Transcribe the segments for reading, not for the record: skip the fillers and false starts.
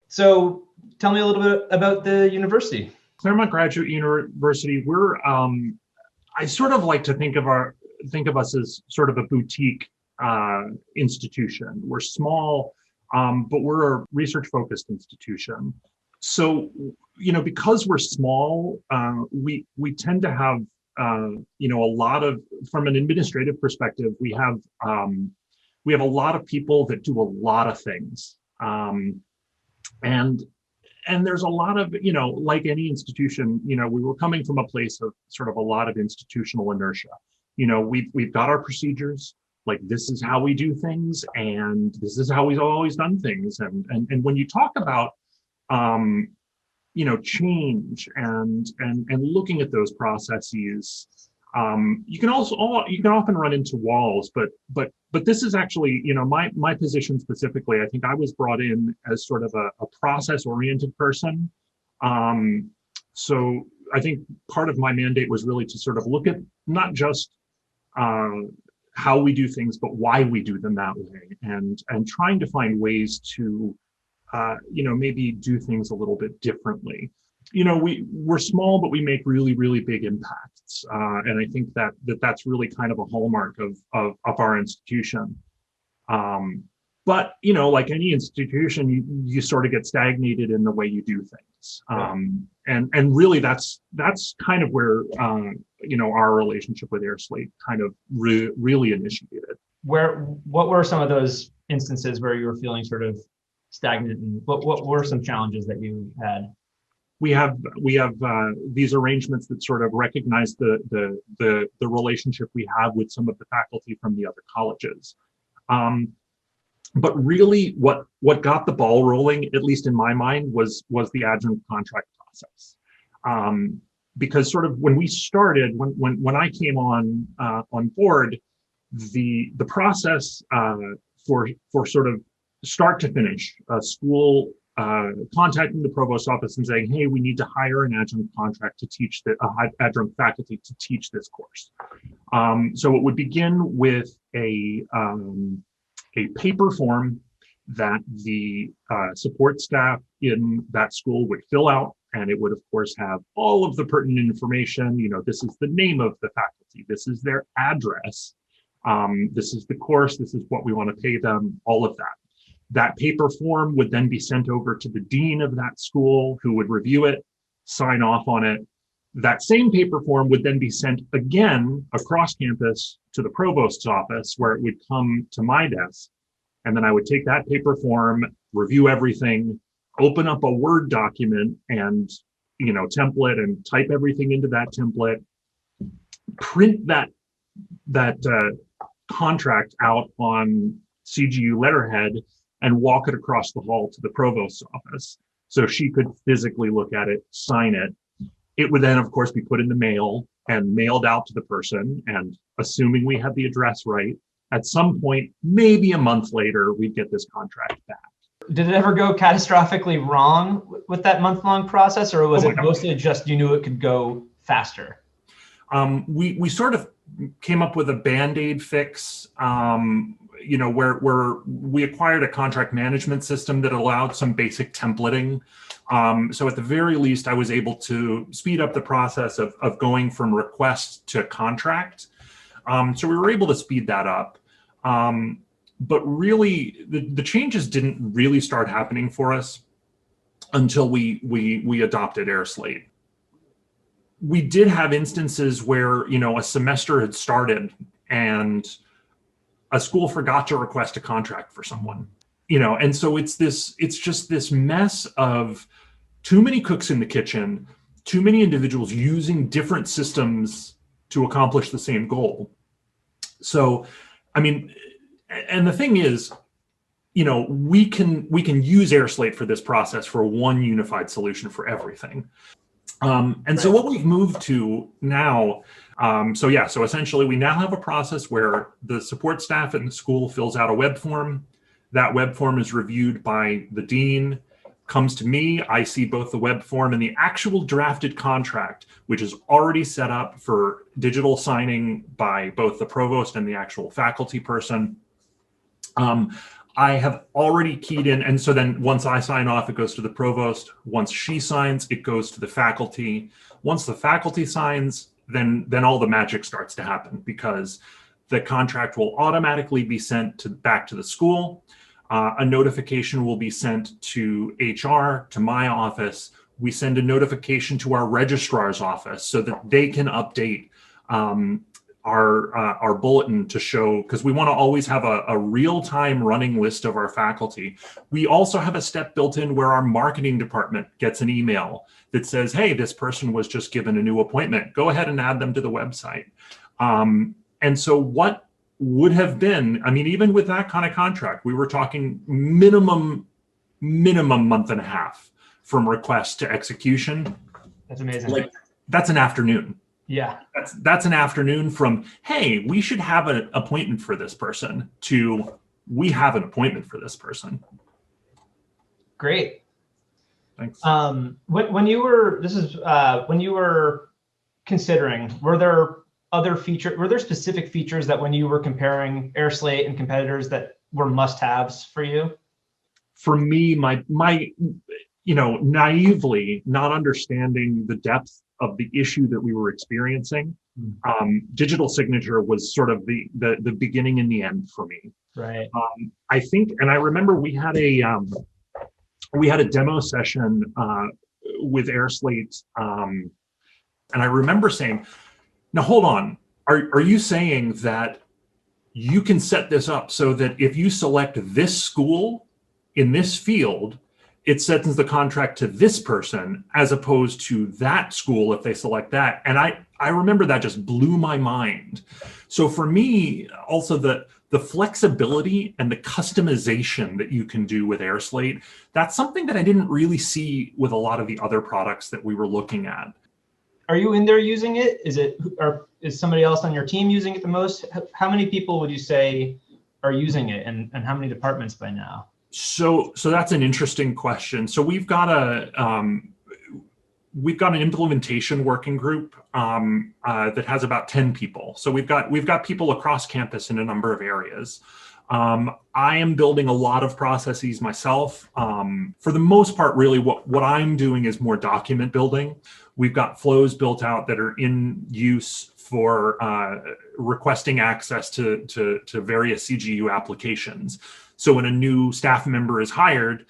So tell me a little bit about the university. Claremont Graduate University, I sort of like to think of us as sort of a boutique institution. We're small, but we're a research-focused institution. So, because we're small, we tend to have, a lot of, from an administrative perspective, we have a lot of people that do a lot of things, and there's a lot of, like any institution, we were coming from a place of sort of a lot of institutional inertia. We've got our procedures, like this is how we do things, and this is how we've always done things. And when you talk about, change and looking at those processes, you can often run into walls, but this is actually, my position specifically, I think I was brought in as sort of a process-oriented person. So I think part of my mandate was really to sort of look at not just how we do things, but why we do them that way, and trying to find ways to, maybe do things a little bit differently. We're small, but we make really, really big impacts. And I think that's really kind of a hallmark of our institution. But, like any institution, you sort of get stagnated in the way you do things. And really that's kind of where, our relationship with airSlate kind of really initiated. What were some of those instances where you were feeling sort of stagnant, and what were some challenges that you had? We have these arrangements that sort of recognize the relationship we have with some of the faculty from the other colleges. But really what got the ball rolling, at least in my mind, was the adjunct contract process. Because sort of when we started, when I came on board, the process for sort of start to finish, school contacting the provost office and saying, hey, we need to hire an adjunct contract to teach adjunct faculty to teach this course. So it would begin with a paper form that the support staff in that school would fill out, and it would of course have all of the pertinent information. This is the name of the faculty, this is their address, this is the course, this is what we want to pay them, all of that. That paper form would then be sent over to the dean of that school, who would review it, sign off on it. That same paper form would then be sent again across campus to the provost's office, where it would come to my desk. And then I would take that paper form, review everything, open up a Word document and, template, and type everything into that template, print that contract out on CGU letterhead, and walk it across the hall to the provost's office so she could physically look at it, sign it. It would then, of course, be put in the mail and mailed out to the person. And assuming we had the address right, at some point, maybe a month later, we'd get this contract back. Did it ever go catastrophically wrong with that month-long process, or was it mostly just you knew it could go faster? We sort of came up with a Band-Aid fix, where we acquired a contract management system that allowed some basic templating. So at the very least, I was able to speed up the process of going from request to contract. So we were able to speed that up. But really, the changes didn't really start happening for us until we adopted airSlate. We did have instances where, a semester had started and a school forgot to request a contract for someone, and so it's just this mess of too many cooks in the kitchen, too many individuals using different systems to accomplish the same goal. So, and the thing is, we can use airSlate for this process for one unified solution for everything. And so what we've moved to now, so essentially we now have a process where the support staff in the school fills out a web form. That web form is reviewed by the dean, comes to me. I see both the web form and the actual drafted contract, which is already set up for digital signing by both the provost and the actual faculty person. I have already keyed in, and so then once I sign off, it goes to the provost. Once she signs, it goes to the faculty. Once the faculty signs, then all the magic starts to happen, because the contract will automatically be sent back to the school. A notification will be sent to HR, to my office. We send a notification to our registrar's office so that they can update our bulletin to show, because we want to always have a real-time running list of our faculty. We also have a step built in where our marketing department gets an email that says, hey, this person was just given a new appointment. Go ahead and add them to the website. And so what would have been, I mean, even with that kind of contract, we were talking minimum month and a half from request to execution. That's amazing. Like, that's an afternoon. Yeah. That's an afternoon from, hey, we should have an appointment for this person, to we have an appointment for this person. Great. Thanks. When you were considering, were there specific features that when you were comparing airSlate and competitors that were must-haves for you? For me, my naively not understanding the depth of the issue that we were experiencing, digital signature was sort of the beginning and the end for me. Right. I think, and I remember we had a demo session with airSlate, and I remember saying, now hold on, are you saying that you can set this up so that if you select this school in this field, it sends the contract to this person as opposed to that school if they select that? And I remember that just blew my mind. So for me, also the flexibility and the customization that you can do with airSlate, that's something that I didn't really see with a lot of the other products that we were looking at. Are you in there using it? Is somebody else on your team using it the most? How many people would you say are using it, and how many departments by now? So that's an interesting question. So we've got an implementation working group that has about 10 people. So we've got people across campus in a number of areas. I am building a lot of processes myself. For the most part, really what I'm doing is more document building. We've got flows built out that are in use for requesting access to various CGU applications. So when a new staff member is hired,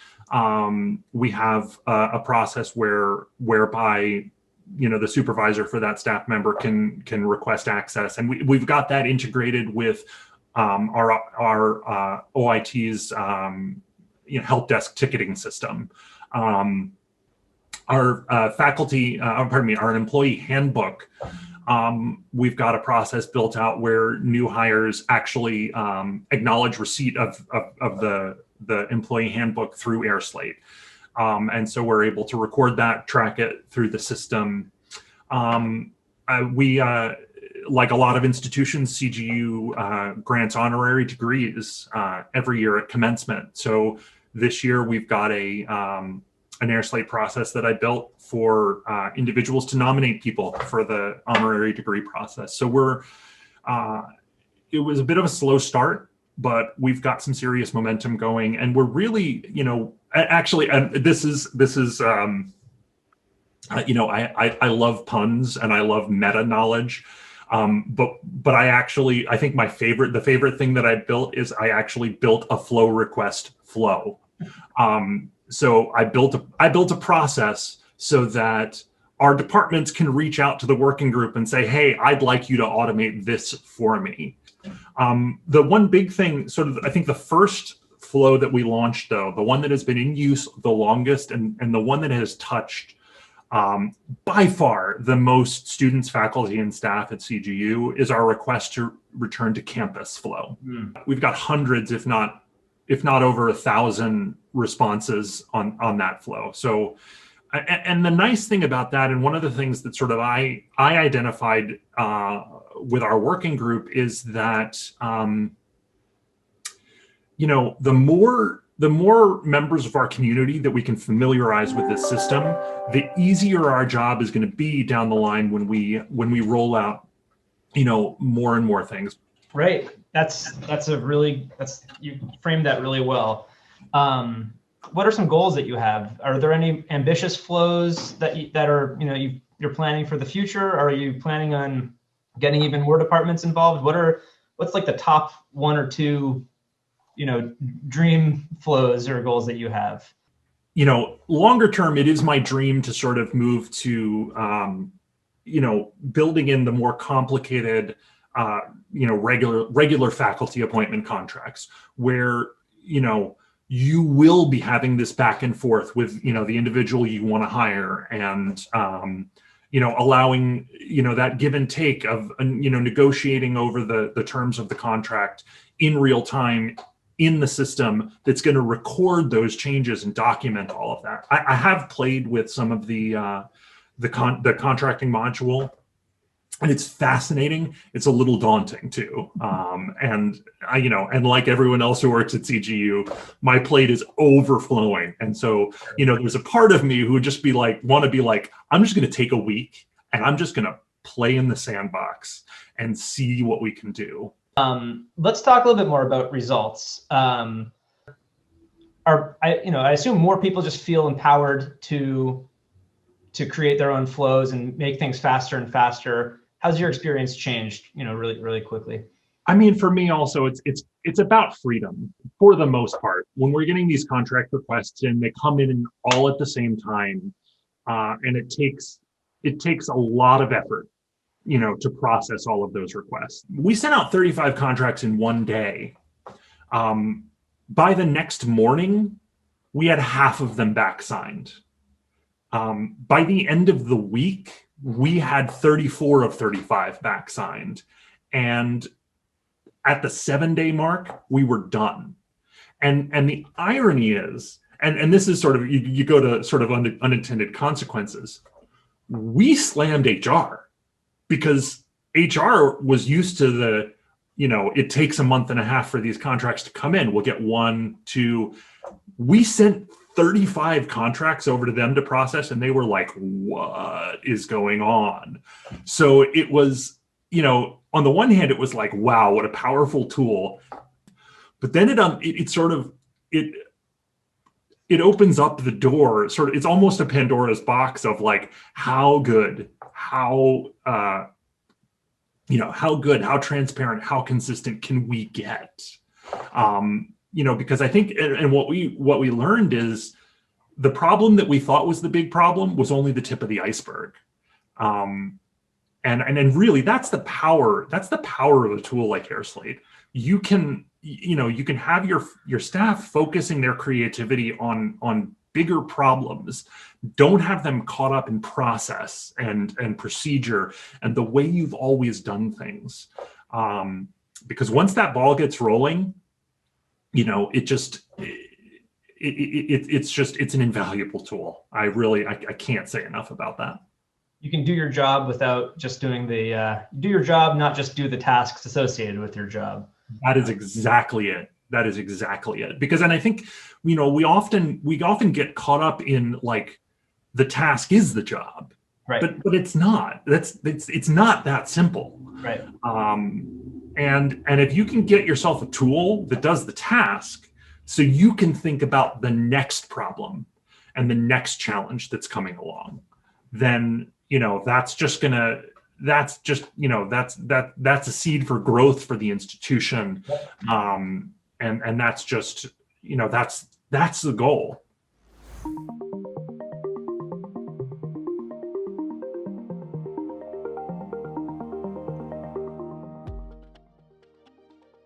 we have a process whereby the supervisor for that staff member can request access, and we've got that integrated with our OIT's help desk ticketing system. Our our employee handbook. We've got a process built out where new hires actually acknowledge receipt of the employee handbook through airSlate. And so we're able to record that, track it through the system. We, like a lot of institutions, CGU grants honorary degrees every year at commencement. So this year we've got an airSlate process that I built for individuals to nominate people for the honorary degree process. So it was a bit of a slow start, but we've got some serious momentum going, and we're really, actually, and this is I love puns and I love meta knowledge. But I think the favorite thing that I built is I actually built a flow request flow. So I built a process so that our departments can reach out to the working group and say, hey, I'd like you to automate this for me. The one big thing, I think the first flow that we launched, though, the one that has been in use the longest and the one that has touched by far the most students, faculty, and staff at CGU is our request to return to campus flow. We've got hundreds, if not over 1,000 responses on that flow. So, and the nice thing about that, and one of the things that I identified with our working group is that, the more members of our community that we can familiarize with this system, the easier our job is going to be down the line when we roll out, more and more things. Right. You framed that really well. What are some goals that you have? Are there any ambitious flows that are, you're planning for the future? Are you planning on getting even more departments involved? What's like the top one or two, dream flows or goals that you have? Longer term, it is my dream to sort of move to, building in the more complicated, regular faculty appointment contracts where, you will be having this back and forth with, the individual you want to hire and, allowing, that give and take of, negotiating over the terms of the contract in real time in the system that's going to record those changes and document all of that. I have played with some of the contracting module, and it's fascinating. It's a little daunting too. And like everyone else who works at CGU, my plate is overflowing. And so, there's a part of me who would just want to be like, I'm just going to take a week and I'm just going to play in the sandbox and see what we can do. Let's talk a little bit more about results. I assume more people just feel empowered to create their own flows and make things faster and faster. How's your experience changed, really, really quickly? I mean, for me also, it's about freedom for the most part. When we're getting these contract requests in, they come in all at the same time, and it takes a lot of effort, to process all of those requests. We sent out 35 contracts in one day. By the next morning, we had half of them back signed. By the end of the week, we had 34 of 35 back signed. And at the 7-day mark, we were done. And the irony is, and this is sort of, you go to sort of unintended consequences. We slammed HR because HR was used to the, it takes a month and a half for these contracts to come in. We'll get 1, 2. We sent 35 contracts over to them to process, and they were like, what is going on? So it was, on the one hand, it was like, wow, what a powerful tool. But then it opens up the door, it's almost a Pandora's box of like, how good, how transparent, how consistent can we get? Because I think, and what we learned is the problem that we thought was the big problem was only the tip of the iceberg. And really that's the power of a tool like airSlate. You can have your staff focusing their creativity on bigger problems. Don't have them caught up in process and procedure and the way you've always done things. Because once that ball gets rolling, it's an invaluable tool. I can't say enough about that. You can do your job without just doing do your job, not just do the tasks associated with your job. That is exactly it. Because, and I think, we often get caught up in like the task is the job, right? But it's not. It's not that simple, right? And if you can get yourself a tool that does the task, so you can think about the next problem and the next challenge that's coming along, then that's a seed for growth for the institution. And that's just, that's the goal.